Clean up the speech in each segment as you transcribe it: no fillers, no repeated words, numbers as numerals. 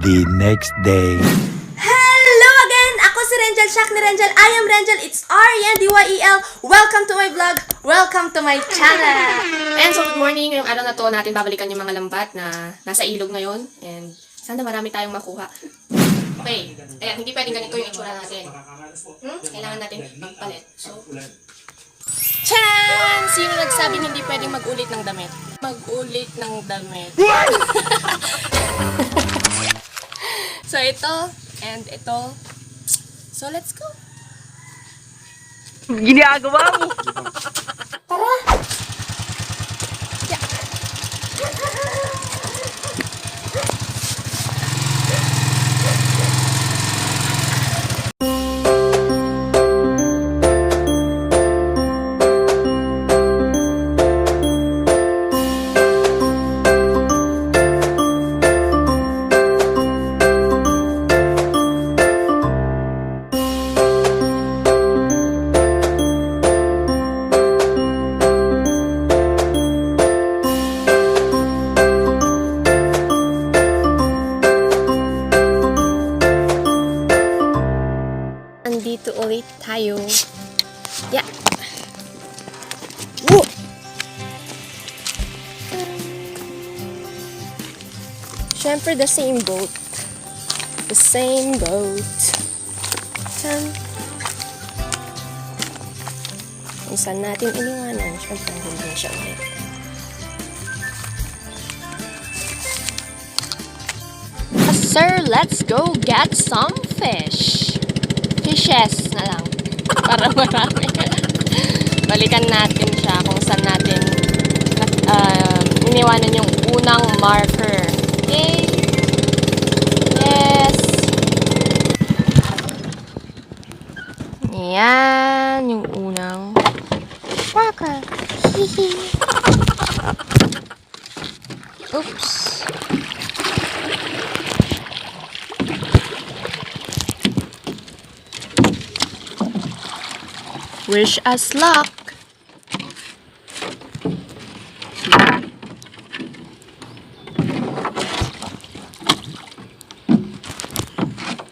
the next day. Hello again! Ako si Renjel, Shaq ni Renjel. I am Renjel. It's R-E-N-D-Y-E-L. Welcome to my vlog. Welcome to my channel. And so, good morning. Ngayong araw na to, natin babalikan yung mga lambat na nasa ilog ngayon. And sana marami tayong makuha. Okay. Ayan, hindi pwedeng ganito yung itsura natin. Kailangan natin magpalit. So, Charan! Sino nagsabing hindi pwedeng mag-ulit ng damit? Mag-ulit ng damit. So, ito. And ito. So, let's go. Ginagawa mo! Tara! Yeah. Andito ulit tayo. Yeah. Woo! Siyempre, the same boat. The same boat. Tan. Kung saan natin iniwanan, siyempre, hindi siya ulit. Sir, let's go get some fish. Fishes na lang. Para marami. Balikan natin siya kung saan natin iniwanan yung unang marker. Okay? Yes! Yan yung unang marker. Hihi. Oops. Wish us luck.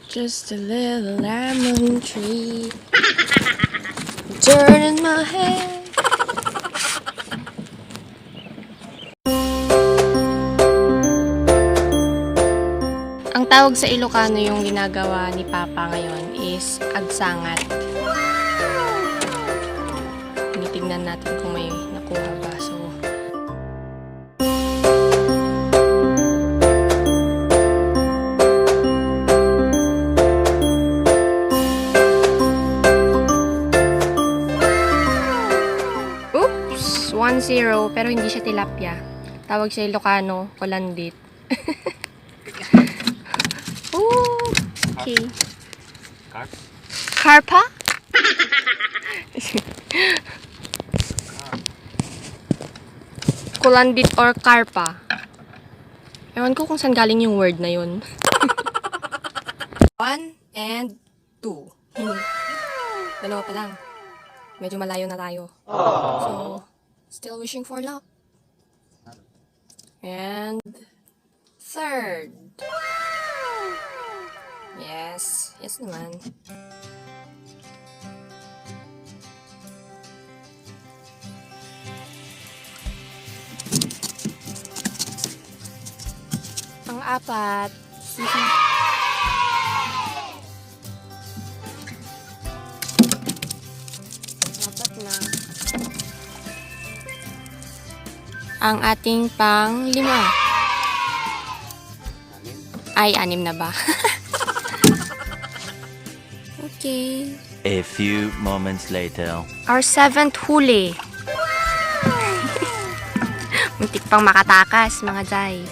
Just a little lemon tree. Dirt in my head. Ang tawag sa Ilocano yung ginagawa ni Papa ngayon is agsangat. Tingnan natin kung may nakuha ba. So, oops! 1-0, pero hindi siya tilapia. Tawag siya Ilocano, kolandit. Ooh, okay. Karpa? Kulandit or karpa. Ewan ko kung saan galing yung word na yun. 1 and 2. Dalawa pa lang. Medyo malayo na tayo. So, still wishing for luck. And third. Yes. Yes naman. Pang-apat. Apat na. Ang ating pang-5. Ay, 6 na ba? Okay. A few moments later. Our 7th huli. Muntik pang makatakas, mga jay.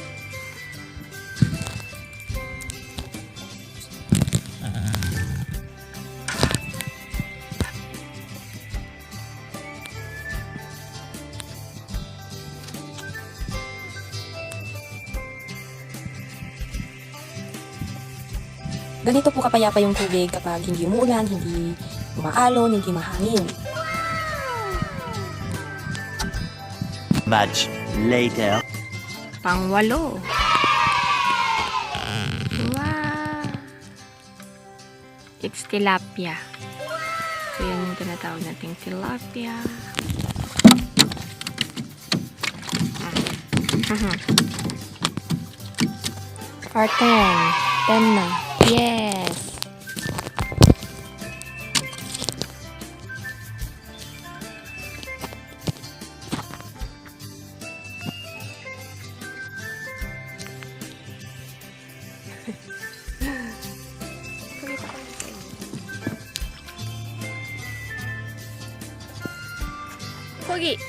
Ganito po kapayapa yung tubig kapag hindi umuulan, hindi umaalon, hindi mahangin. Much later. Pang-8. It's tilapia. So, yan yung tinatawag nating tilapia. Part 10. 10 na. Yes! Pogi!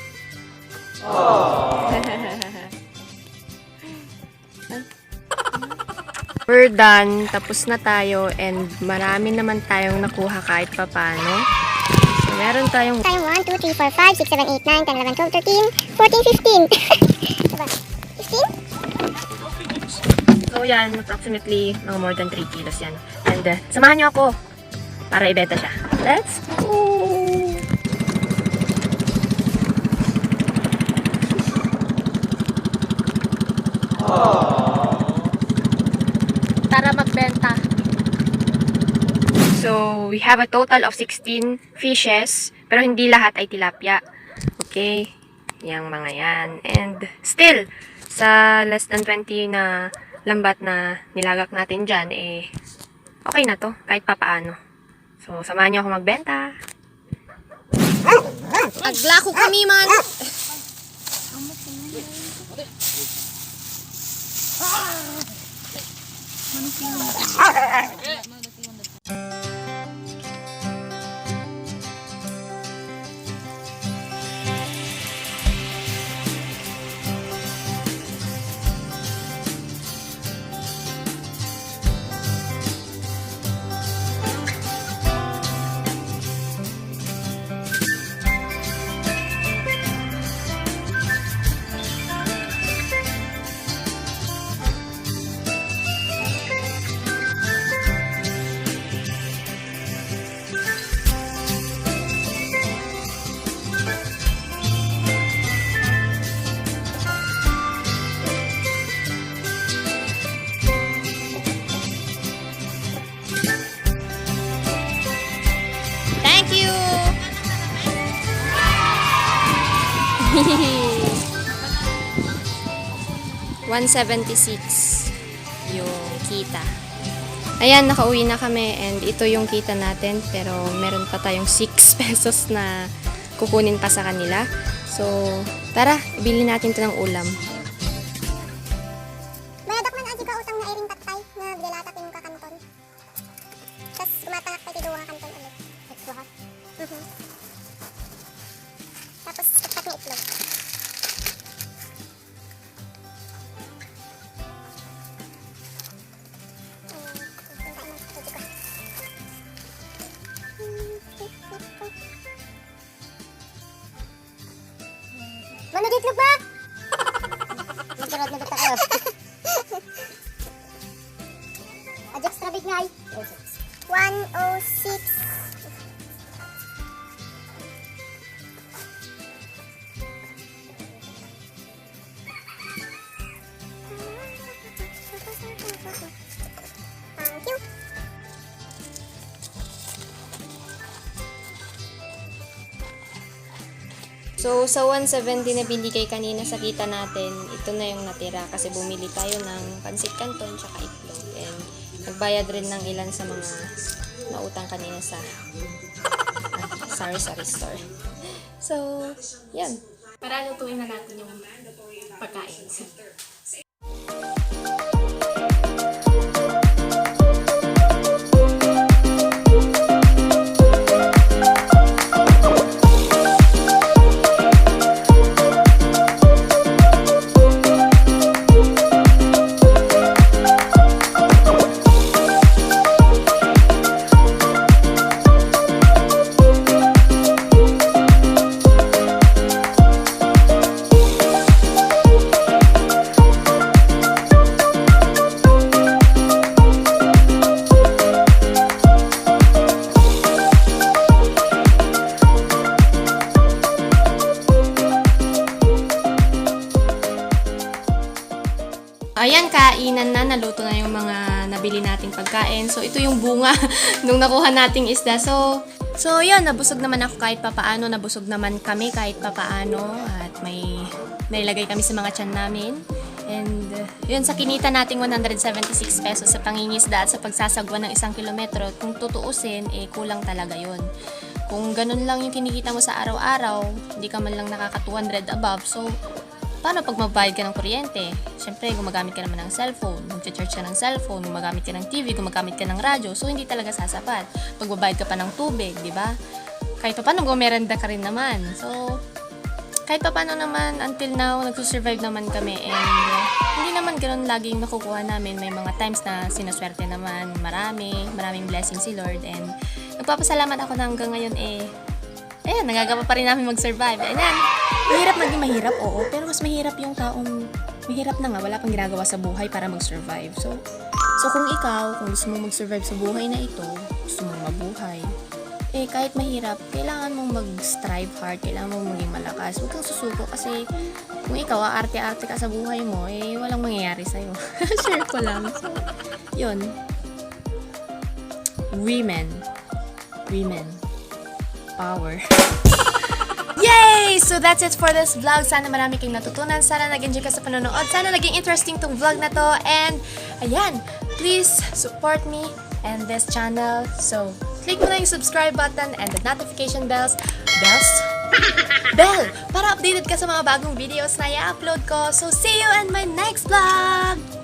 We're done. Tapos na tayo and marami naman tayong nakuha kahit papano. So, meron tayong 1, 2, 3, 4, 5, 6, 7, 8, 9, 10, 11, 12, 13, 14, 15. Diba? 15? So yan, approximately mga more than 3 kilos yan. And samahan niyo ako para ibenta siya. Let's go! Para magbenta. So, we have a total of 16 fishes, pero hindi lahat ay tilapia. Okay? Yang mga yan. And still, sa less than 20 na lambat na nilagak natin dyan, eh, okay na to, kahit papaano. So, samahan niyo ako magbenta. Aglako kami man. Thank you. 176 yung kita. Ayan, nakauwi na kami and ito yung kita natin pero meron pa tayong 6 pesos na kukunin pa sa kanila. So, tara, ibili natin ito ng ulam. Bayadak man aji ka utang na iring tatay na bilatak yung kakanton. Tapos gumatahak pa iti duwa kanton ulit. Let's go ha. Tapos tapat nga itlog. Mano di itlog ba? Nagkarod na bata kayo. Adjust extra big nga ay. 106. Thank you. So, sa 170 na binigay kanina sa kita natin, ito na yung natira kasi bumili tayo ng pansit canton tsaka itlog. And nagbayad rin ng ilan sa mga nautang kanina sa sari-sari store. So, yan. Para lutuin na natin yung pagkain. nabili nating pagkain. So, ito yung bunga nung nakuha nating isda. So yun, nabusog naman ako kahit papaano. Nabusog naman kami kahit papaano. At may nailagay kami sa mga tiyan namin. And yun, sa kinita nating 176 pesos sa pangingisda at sa pagsasagwa ng 1 kilometro, kung tutuusin, kulang talaga yun. Kung ganun lang yung kinikita mo sa araw-araw, hindi ka man lang nakaka 200 above. So, paano pag mabayad ka ng kuryente? Siyempre, gumagamit ka naman ng cellphone, mag-charge ka ng cellphone, gumagamit ka ng TV, gumagamit ka ng radyo, so hindi talaga sasapat. Pagbabayad ka pa ng tubig, di ba? Kahit pa paano, gumerenda ka rin naman. So, kahit pa paano naman, until now, nagsusurvive naman kami and hindi naman ganoon laging nakukuha namin. May mga times na sinaswerte naman, maraming blessing si Lord and nagpapasalamat ako na hanggang ngayon ayan, nagagawa pa rin namin mag-survive. Ayan, mahirap maging mahirap, oo, pero mas mahirap yung taong mahirap na nga, wala pang ginagawa sa buhay para mag-survive. So kung ikaw, kung gusto mong mag-survive sa buhay na ito, gusto mong mabuhay, kahit mahirap, kailangan mong mag-strive hard, kailangan mong maging malakas. Huwag kang susuko kasi kung ikaw, arte-arte ka sa buhay mo, walang mangyayari sa'yo. Share ko lang. So, yun. Women. Power. Yay! So that's it for this vlog. Sana marami kayong natutunan. Sana nag-enjoy ka sa panonood. Sana naging interesting tong vlog na to. And, ayan, please support me and this channel. So, click mo na yung subscribe button and the notification bell para updated ka sa mga bagong videos na i-upload ko. So, see you in my next vlog!